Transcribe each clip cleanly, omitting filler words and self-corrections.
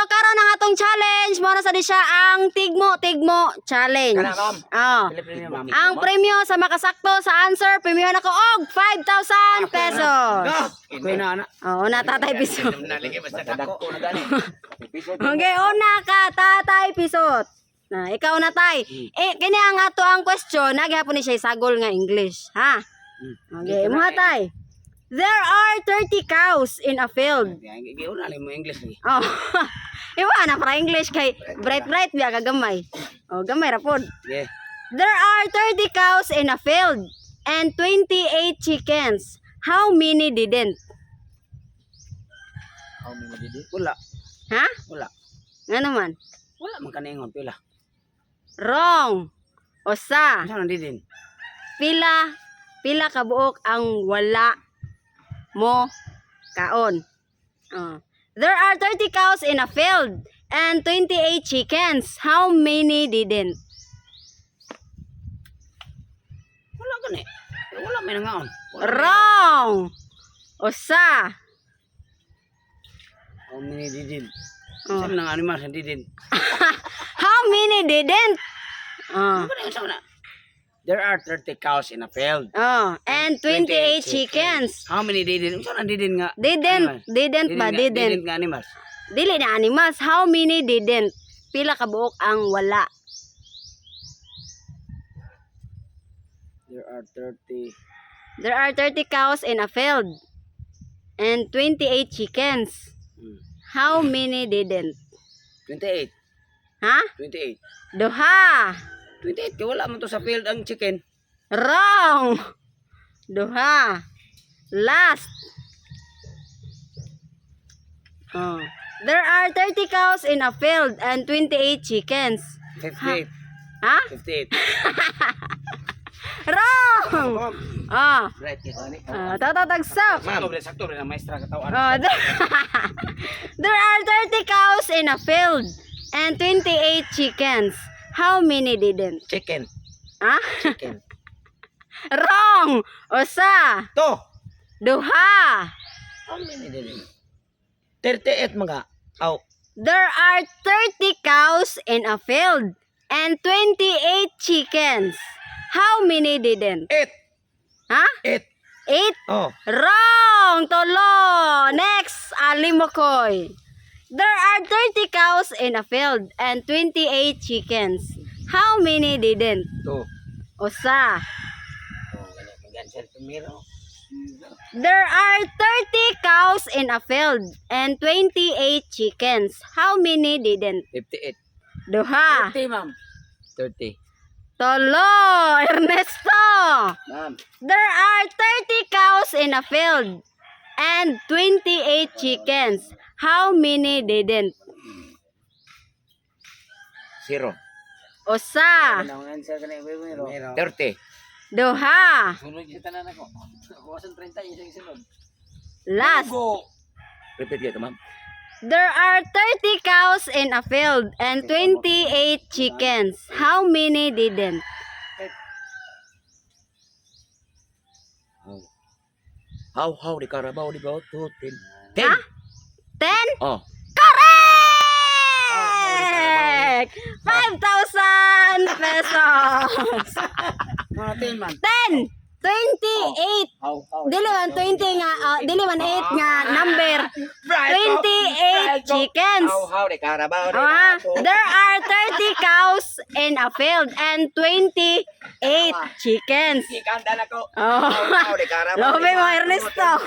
karon ang atong challenge mo na sa di siya ang tigmo challenge. Kana, ma'am. Oh. Pili-pili, ma'am. Ang premyo sa makasakto sa answer, premyo na ko og 5,000 pesos. Ako na ana. Oh, una tatay piso. Naligay basta dako na gani. Okay, una ka tatay pisot. Na ikaw na tay. Kini ang ato ang question, naghapon ni siya sagol nga English, ha? Okay, mo tay. There are 30 cows in a field. Giuna mo English ni. Oh. Iwa na para English kay bright biya kagamay. Oh, gamay ra pod. Yeah. There are 30 cows in a field and 28 chickens. How many didn't? How many did it? Wala. Ha? Wala. Nga naman. Wala man kaningon pila. Wrong. Usa. Unsa nang didin? Pila kabuok ang wala mo kaon. There are 30 cows in a field and 28 chickens. How many didn't? Wala gani. Wala may nangaon. Wrong. Usa. How many didin? Oh. Saan nang animal sa didin? How many didn't? Ano ba sa una? There are 30 cows in a field. And 28 chickens. How many didin? Unsa nang didin nga? Didn't ba? Didin Didn't. nga animals. Dili na animals. How many didn't? Pila kabuok ang wala? There are 30. There are 30 cows in a field and 28 chickens. How many didn't? 28. Ha? 28. Duha. 28 kay wala man to sa field ang chicken. Wrong. Duha. Last. There are 30 cows in a field and 28 chickens. 58. Ha? 58. Wrong. Right kay ani. Tatatagsak. Sakto rin ang maestra katawan. There are 30 cows in a field and 28 chickens. How many didn't? Chicken. Ha? Chicken. Wrong. Usa. To. Duha. How many didin? 38 mga. Aw. There are 30 cows in a field and 28 chickens. How many didn't? 8. Ha? 8. 8? Oh. Wrong. Tolo. Next. Alimokoy. There are 30 cows in a field and 28 chickens. How many didn't? 2. Usa. Oh, ganyan sir primero. There are 30 cows in a field and 28 chickens. How many didn't? 58. Duha. 30 ma'am. 30. Tolo. Ernesto. Ma'am. There are 30 cows in a field and 28 chickens. How many didn't? 0. Usa. 30. Duha. Sunod yung tanan ako. Kuwasan 30 yung sunod. Last. Go. Repeat yun, ma'am. There are 30 cows in a field and 28 chickens. How many didn't? How di Carabao di ba? 2, 10. Ha? 10? Oh. Correct! 5,000 pesos. Mga 10 man. 10! 28! How? Dili man 20 nga, dili man 8 nga number. 28 chickens. How di Carabao di There are 30 cows in a field and 28 chickens. Ikanda na ko. Oh. How di Carabao. Lobe mo Ernesto.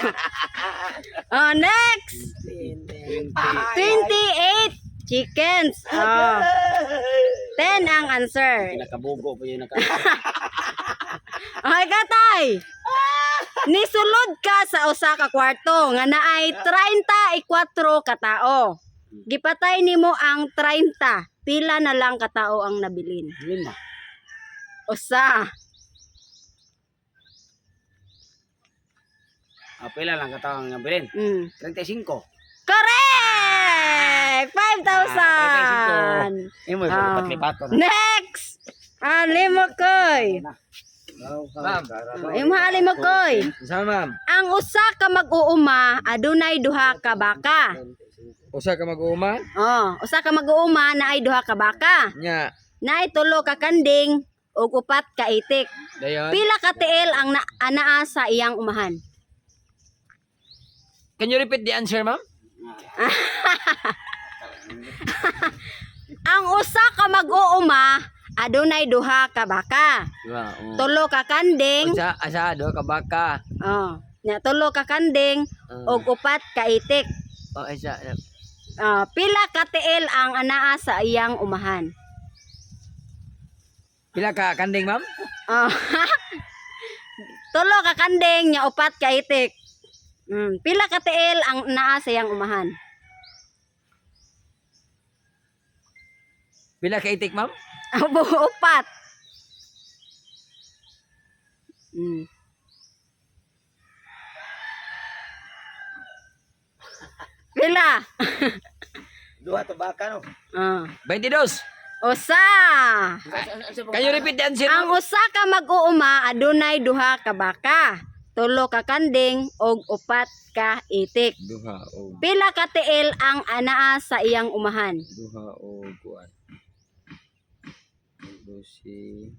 Next. 28 chickens. 10 ang answer. Nakabugo po yun. Okay, katay. Nisulod ka sa usa ka kwarto nga naay 34 ka tao. Gipatay nimo ang 30. Pila na lang ka tao ang nabilin? 5. Usa. Pila lang katawang nga bilin. 35. Correct! 5,000. Imo sa patlipaton. Next. Alimokoy. Ma'am. Imo Alimokoy. Sama ma'am. Ang usa ka mag-uuma adunay duha ka baka. Usa ka mag-uuma. Oh, usa ka mag-uuma na ay duha ka baka. Nya. Na ay tulo ka kanding ug upat ka itik. Dayon. Pila ka tiil ang anaa sa iyang umahan? Can you repeat the answer, ma'am? Ang usa ka mag-uuma adunay duha ka baka. Diba? Tulo ka kanding, Asa do ka baka. oh, nya tulo ka kanding ug upat ka itik. Isa. Pila ka tiil ang anaa sa iyang umahan? Pila ka kanding, ma'am? Oh. Tulo ka kanding nya upat ka itik. Pila ka tiil ang anaa sa iyang umahan? Pila ka itik, ma'am? Upat. Pila? Duha to baka no. 22. Usa. Can you repeat the answer, Ang ma'am? usa ka mag-uuma adunay duha ka baka, tulo ka kanding ug upat ka itik. Duha o Pila ka tiil ang anaa sa iyang umahan? duha o kuan. Dosi,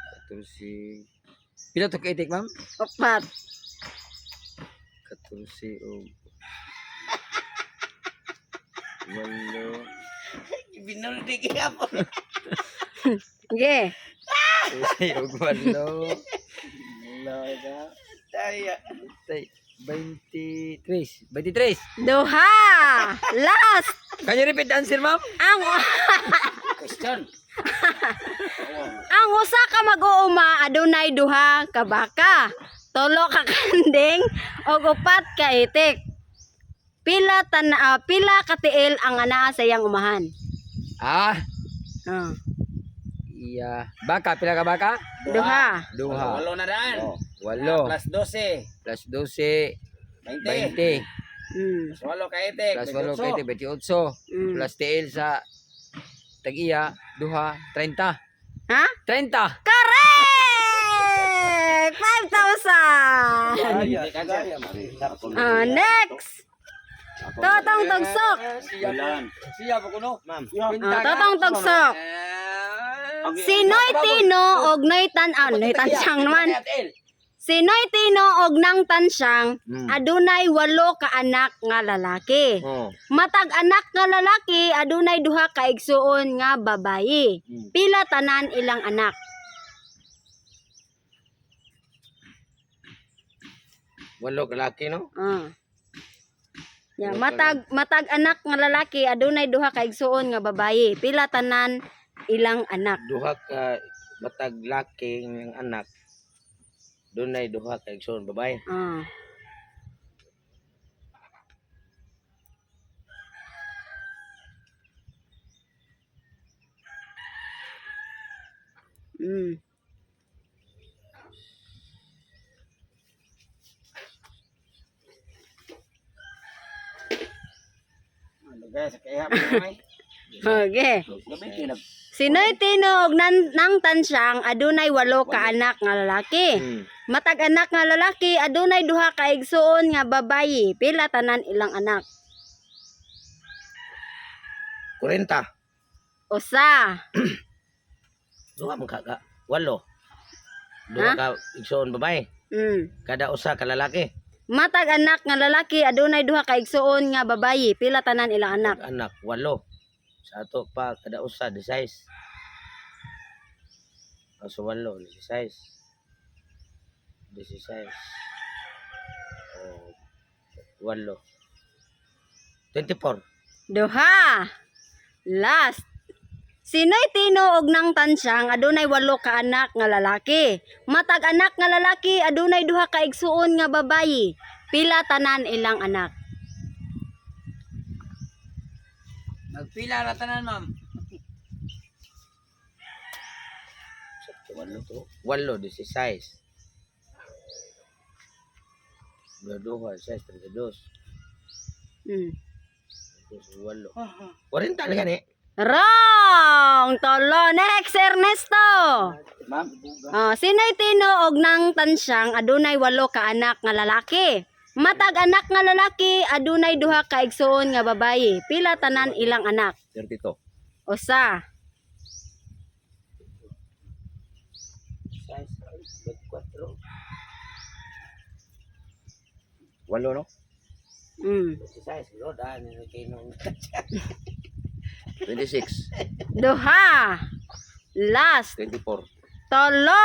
Katusi. Pila to ka itik, ma'am? Upat. Katusi o walo. Binuldi kaya po. Ge. Katusi o walo. Loda. Taya. 23. 23. Duha. Last. Can you repeat the answer, ma'am? Question. Ang usa ka mag-uuma adunay duha ka baka, tulo ka kanding ug upat ka itik. Pila ka tiil ang anaa sa iyang umahan? Ah, Oh. iya. Baka, pila ka baka? Duha. Duha. Walo na daan. Walo. Plus 12. Plus 12. 20. 20. Plus walo ka itik. Plus 8 kay 28. Plus tiil sa tag-iya, duha, 30. Ha? 30. Correct! 5,000! Next! Totong tugsok! Siya po kuno. Ma'am. Totong tugsok! Sinoy Tino og Noy Tansang naman. Sinoy Tino og nang Tansang adunay 8 ka anak nga lalaki. Oh. Matag anak nga lalaki adunay duha ka igsuon nga babayi. Pila tanan ilang anak? Walo ka laki, no? Ya, matag anak nga lalaki adunay duha ka igsuon nga babayi. Pila tanan ilang anak? Duha ka matag laki ng anak. Dunay duha ka igsoon babae. Ah. Guys, kaya mo may. Okay. Sinoy Tino og nang Tansang adunay 8 ka anak nga lalaki. Matag anak nga lalaki adunay duha ka igsuon nga babayi. Pila tanan ilang anak? 40. Usa. Duha man ka. Walo. Duha ka igsoon babae. Kada usa ka lalaki. Matag anak nga lalaki adunay duha ka igsuon nga babayi. Pila tanan ilang anak? Anak walo. Sa ato pa kada usa 16. So walo 16. 16. Walo. 24. Duha. Last. Sinoy Tino og nang Tansang adunay 8 ka anak nga lalaki. Matag anak nga lalaki adunay duha ka igsuon nga babayi. Pila tanan ilang anak? Nagpila ra tanan, ma'am. Walo to. Walo 16. Duha 16 32. Walo. 40 lang gani. Wrong! Tolo. Next, Ernesto. Ma'am. Sinoy Tino og nang Tansang adunay 8 ka anak nga lalaki. Matag anak nga lalaki adunay duha ka igsuon nga babayi. Pila tanan ilang anak? 32. Usa. Walo, no? Size, no? Dahil nila kinong 26. Duha. Last. 24. Tolo.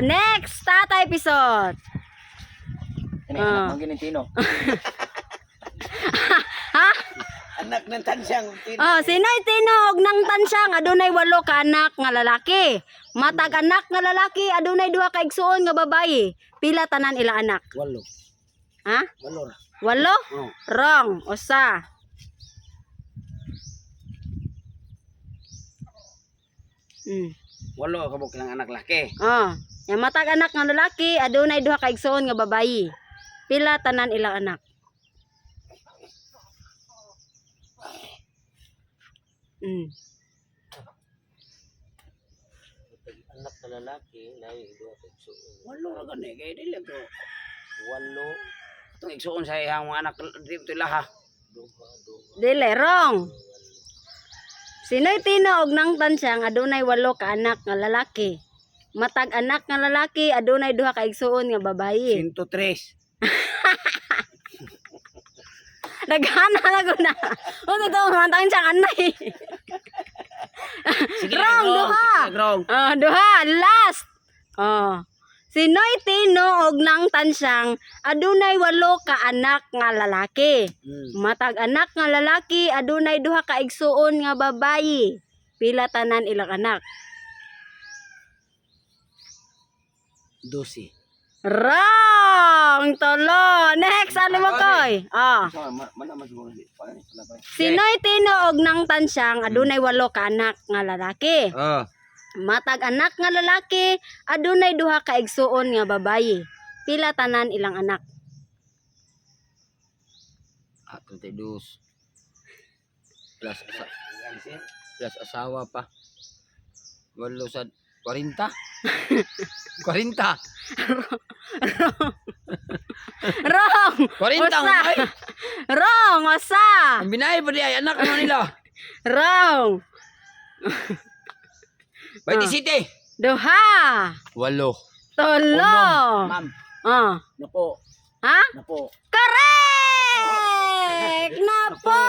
Next tatay episode. Ini Ah. anak mang ginitino. Ha? anak ng tansyang Oh, sino'y tinog ng tansyang adunay 8 ka anak nga lalaki. Matag anak nga lalaki adunay duha ka igsuon nga babayi. Pila tanan ilang anak? Walo. Ha? Walo ra. 8? Oh. Wrong. Usa. Walo ka buk ng anak laki. Oh, yang matag anak nga lalaki adunay duha ka igsoon nga babayi. Pila tanan ilang anak? Anak na lalaki, lahi duha ka igsuon. Walo ra gani kay dili to. Walo, Itong igsuon sa iyang mga anak dito laha. Dili wrong. Sino'y tinuog ng tansyang adunay 8 ka anak nga lalaki. Matag anak nga lalaki adunay duha ka igsuon nga babayi. 103. Naghana na ko na. O to man tansyang anay. Sige, Wrong, duha. Wrong. Oh, duha, last. Oh. Sino'y tinuog ng tansyang adunay 8 ka anak nga lalaki. Matag anak nga lalaki adunay duha ka igsuon nga babayi. Pila tanan ilang anak? 12. Wrong! Tolo. Next, ano mo koy? Ah. Mana man siguro di. Paano ni pala. Sino'y tinuog ng tansyang adunay 8 ka anak nga lalaki. Oh. Matag anak nga lalaki adunay duha ka igsuon nga babayi. Pila tanan ilang anak? 32. Plus asawa pa. Walo sa 40. 40. Wrong! 40 Usa. ay. Wrong! Usa! Ang binay pa di ay anak mo nila. Wrong! 27. Duha! Walo. Tolo! Ma'am, Ah. napo. Ha? Napo. Correct! Napo!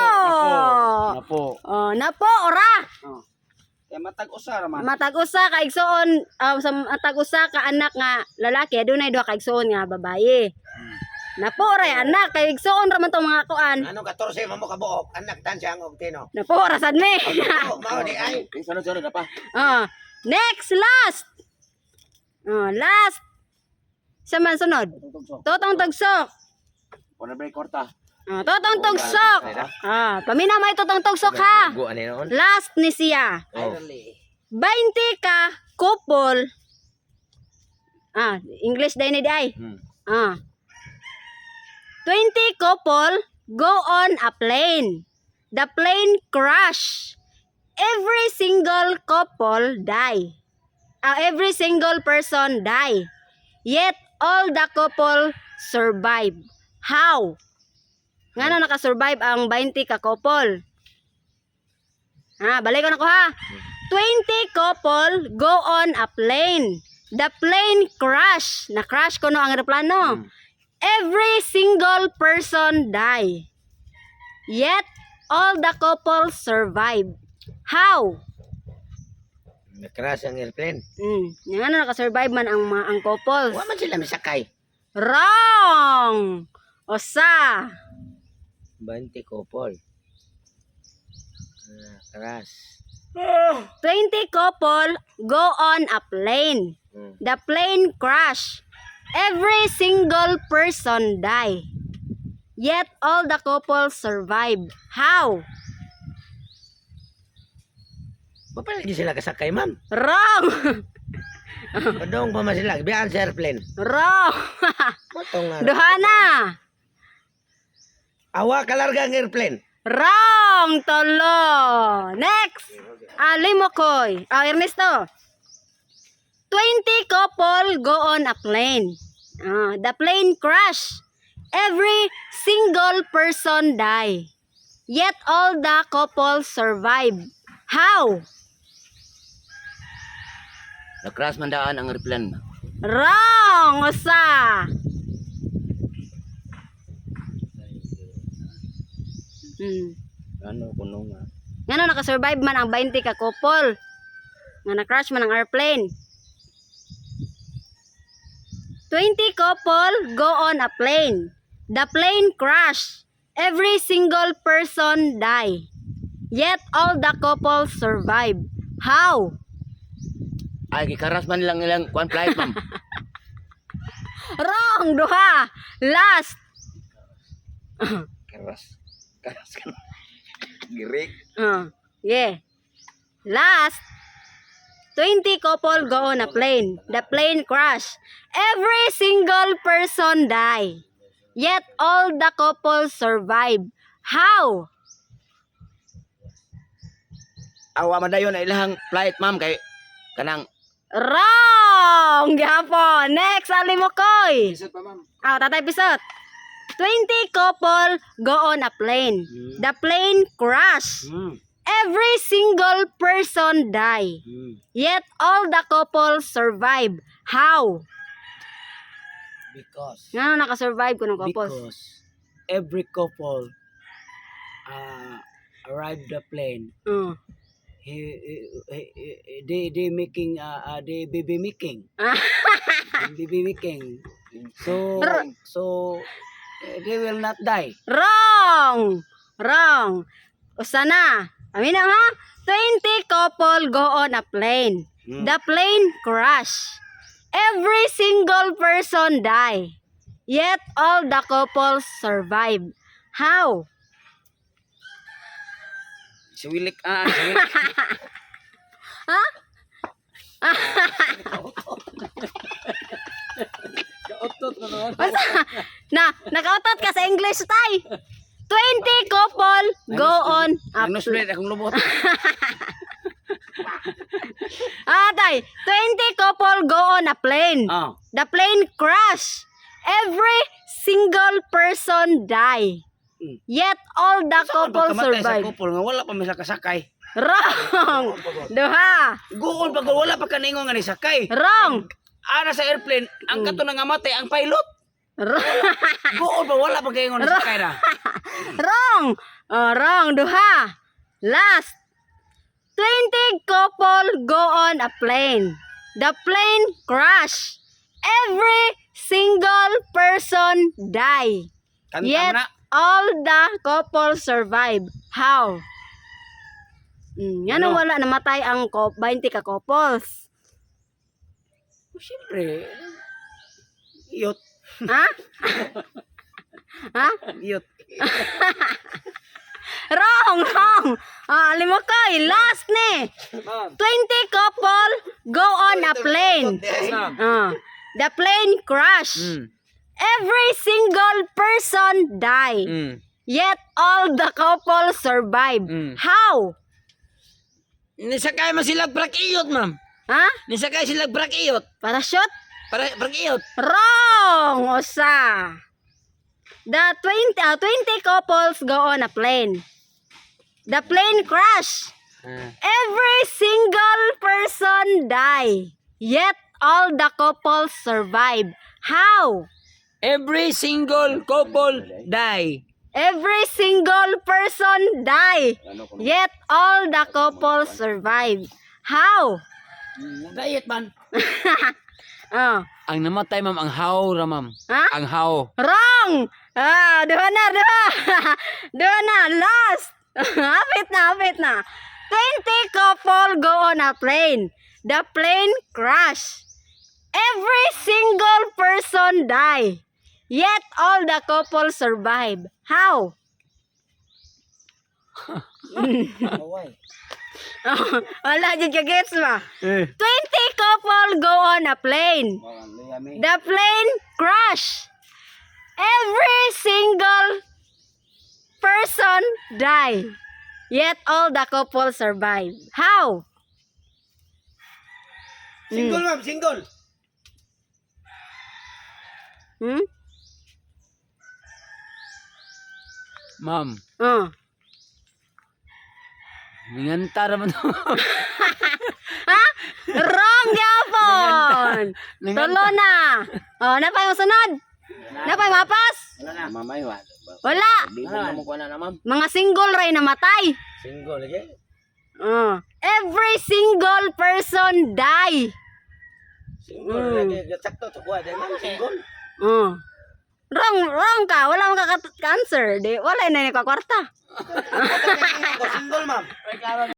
Napo. Oh, napo, ora! Oh. Kaya matag usa ra man. Matag usa ka igsuon, sa matag usa ka anak nga lalaki adunay duha ka igsuon nga babayi. Napo ra anak kay igsuon ra man tong mga kuan. Ano 14 mo kabuok? Anak tansyang og tino. Napo ra sad me. Mao di ay. Sunod-sunod na pa. Oh, next last. Oh, last. Sa man sunod. Totong tugsok. Wala break korta. Oh, totong tugsok. Ah, pamina may totong tugsok ha. Go ani noon. Last ni siya. Oh. 20 ka couple. Ah, English day ni day. Ah. 20 couple go on a plane. The plane crash. Every single couple die. Every single person die. Yet all the couple survive. How? Ngano naka-survive ang 20 ka couple? Balik ko na ko ha. 20 couple go on a plane. The plane crash. Na-crash ko no ang aeroplano. Every single person die. Yet all the couple survive. How? Nakras ang airplane. Yung ano naka-survive man ang couples. Wa man sila misakay. Wrong! Osa. 20 couple. Nakras. 20 couple go on a plane. The plane crash. Every single person die. Yet all the couple survive. How? Wa pa lagi sila kasakay, ma'am. Wrong! Padong pa man sila biyan sa airplane. Wrong! Motong nga. Duha na! Awa kalarga ang airplane. Wrong! Tolo! Next! Limokoy. Ernesto. 20 couple go on a plane. The plane crash. Every single person die. Yet all the couple survive. How? Na-crash man daan ang airplane. Wrong! Usa! Ano kuno nga. Nga nakasurvive man ang 20 ka couple. Nga na-crash man ang airplane. 20 couple go on a plane. The plane crash. Every single person die. Yet all the couple survive. How? Ay gikaras man lang ilang kuan flight ma'am. Wrong! Duha! Last! Karas. Karas kan. Girik. Yeah. Last, 20 couple go on a plane. The plane crash. Every single person die. Yet all the couple survive. How? Awa madayon na ilang flight ma'am kay kanang Wrong! Gihapon. Next, Alimokoy. Isot pa ma'am. Tatay Pisot. 20 couple go on a plane. The plane crash. Every single person die. Yet all the couple survive. How? Because Nga nakasurvive ko ng couple? every couple arrived the plane. They making they baby making. Baby making. So they will not die. Wrong! Wrong! Usana. Amin na ha? 20 couple go on a plane. The plane crash. Every single person die. Yet all the couples survive. How? Siwilik Ha? Basta, nakautot ka sa English, tay. 20 couple go on a Nusblet akong lubot. Tay, 20 couple go on a plane. The plane crash. Every single person die. Yet all the couple survive. Sa couple nga wala pa may sakay. Wrong. Duha. Guon pag wala pa kaningon nga ni sakay. Wrong. Ana sa airplane, ang kato nga matay ang pilot. Wrong. Guon pa wala pa kaningon ni sakay na. Wrong. Wrong. Duha. Last. 20 couple go on a plane. The plane crash. Every single person die. Yet Kanta na. all the couple survive. How? Yan Ano? wala namatay ang 20 ka couples. Siyempre. Iyot. Ha? Ha? Iyot. Wrong, wrong. Limokoy, last ni. 20 couple go on a plane. The plane crash. Every single person die. Yet all the couple survive. How? Nisakay man sila brakiyot, ma'am. Ha? Nisakay sila brakiyot. Parachute? Para brakiyot. Wrong! Usa. The 20 couples go on a plane. The plane crash. Every single person die. Yet all the couples survive. How? Every single couple die. Every single person die. Yet all the couples survive. How? Diet man. Oh. Ang namatay, ma'am, ang how ra, ma'am. Ha? Ang how. Wrong! Duha na. Duha na. Last. Hapit na. 20 couple go on a plane. The plane crash. Every single person die. Yet all the couple survive. How? Wala dyan ka gets ba? 20 couple go on a plane. The plane crash. Every single person die. Yet all the couple survive. How? Single ma'am, single. Ma'am, Oh. ninganta naman to. Ha? Wrong gyapon. Tulo na. Oh, napay mo sunod? Napay mapas? Wala na. Mamay wa. Wala. Di na mo kuha na ma'am. Mga single ray namatay. Single lagi. Oh. Every single person die. Single lagi. Sakto to kuha din ma'am. Single. Oh. Wrong ka. Wala mong ka-answer. Di, wala na ni ka kwarta. Single ma'am.